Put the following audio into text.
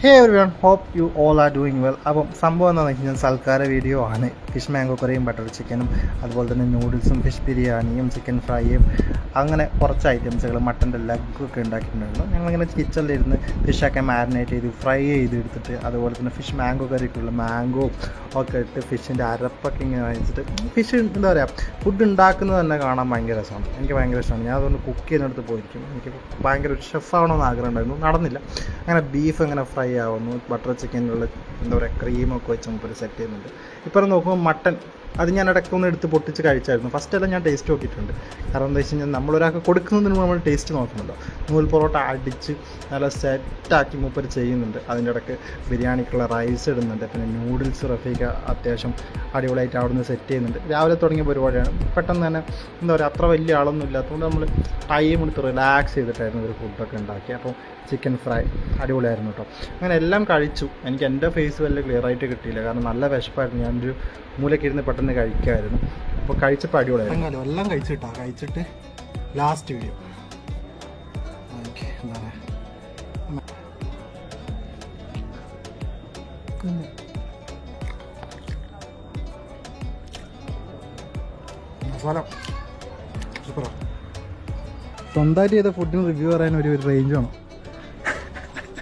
Hey everyone, hope you all are doing well. അപ്പം സംഭവം എന്താണെന്ന് വെച്ച് കഴിഞ്ഞാൽ സൽക്കാര വീഡിയോ ആണ്. ഫിഷ് മാംഗോ കറിയും ബട്ടർ ചിക്കനും അതുപോലെ തന്നെ നൂഡിൽസും ഫിഷ് ബിരിയാണിയും ചിക്കൻ ഫ്രൈയും അങ്ങനെ കുറച്ച് ഐറ്റംസുകൾ മട്ടൻ്റെ ലെഗൊക്കെ ഉണ്ടാക്കിയിട്ടുണ്ടായിരുന്നു. ഞങ്ങളിങ്ങനെ കിച്ചണിലിരുന്ന് ഫിഷൊക്കെ മാരിനേറ്റ് ചെയ്ത് ഫ്രൈ ചെയ്തെടുത്തിട്ട് അതുപോലെ തന്നെ ഫിഷ് മാംഗോ കറിക്കുള്ള മാംഗോ ഒക്കെ ഇട്ട് ഫിഷിൻ്റെ അരപ്പൊക്കെ ഇങ്ങനെ വാങ്ങിച്ചിട്ട് ഫിഷ് എന്താ പറയുക ഫുഡ് ഉണ്ടാക്കുന്നത് തന്നെ കാണാൻ ഭയങ്കര രസമാണ്. എനിക്ക് ഭയങ്കര ഇഷ്ടമാണ്. ഞാൻ അതുകൊണ്ട് കുക്ക് ചെയ്യുന്നിടത്ത് പോയിരിക്കും. എനിക്ക് ഭയങ്കര ഒരു ഷെഫാവണമെന്ന് ആഗ്രഹം ഉണ്ടായിരുന്നു, നടന്നില്ല. അങ്ങനെ ബീഫ് അങ്ങനെ ഫ്രൈ ആവുന്നു, ബട്ടർ ചിക്കനിലുള്ള എന്താ പറയുക ക്രീമൊക്കെ വെച്ച് മുമ്പ് സെറ്റ് ചെയ്യുന്നുണ്ട്. ഇപ്പം നോക്കുമ്പോൾ മട്ടൻ അത് ഞാൻ ഇടയ്ക്കൊന്ന് എടുത്ത് പൊട്ടിച്ച് കഴിച്ചായിരുന്നു. ഫസ്റ്റെല്ലാം ഞാൻ ടേസ്റ്റ് നോക്കിയിട്ടുണ്ട്. കാരണം എന്താ വെച്ച് കഴിഞ്ഞാൽ നമ്മളൊരാൾക്ക് കൊടുക്കുന്നതിന് മുമ്പ് നമ്മൾ ടേസ്റ്റ് നോക്കുന്നുണ്ടോ. നൂൽ പൊറോട്ട അടിച്ച് നല്ല സെറ്റാക്കി മൂപ്പർ ചെയ്യുന്നുണ്ട്. അതിൻ്റെ ഇടയ്ക്ക് ബിരിയാണിക്കുള്ള റൈസ് ഇടുന്നുണ്ട്, പിന്നെ നൂഡിൽസ് റഫീക്ക അത്യാവശ്യം അടിപൊളിയായിട്ട് അവിടെ നിന്ന് സെറ്റ് ചെയ്യുന്നുണ്ട്. രാവിലെ തുടങ്ങിയ പരിപാടിയാണ്. പെട്ടെന്ന് തന്നെ എന്താ പറയുക അത്ര വലിയ ആളൊന്നും ഇല്ലാത്തതുകൊണ്ട് നമ്മൾ ടൈം എടുത്ത് റിലാക്സ് ചെയ്തിട്ടായിരുന്നു ഒരു ഫുഡൊക്കെ ഉണ്ടാക്കി. അപ്പോൾ ചിക്കൻ ഫ്രൈ അടിപൊളിയായിരുന്നു കേട്ടോ. അങ്ങനെ എല്ലാം കഴിച്ചു. എനിക്ക് എൻ്റെ ഫേസ് വലിയ ക്ലിയർ ആയിട്ട് കിട്ടിയില്ല, കാരണം നല്ല വിശപ്പായിരുന്നു. ഞാനൊരു മൂലക്കിരുന്ന് പെട്ടെന്ന് കഴിക്കുമായിരുന്നു. അപ്പോൾ കഴിച്ചപ്പോൾ അടിപൊളിയായിരുന്നു. എല്ലാം കഴിച്ചിട്ട് ലാസ്റ്റ് വീഡിയോ മസാല സൂപ്പറാണ്. സ്വന്തമായിട്ട് ചെയ്ത ഫുഡിന് റിവ്യൂ പറയാൻ ഒരു റേഞ്ച് വേണം.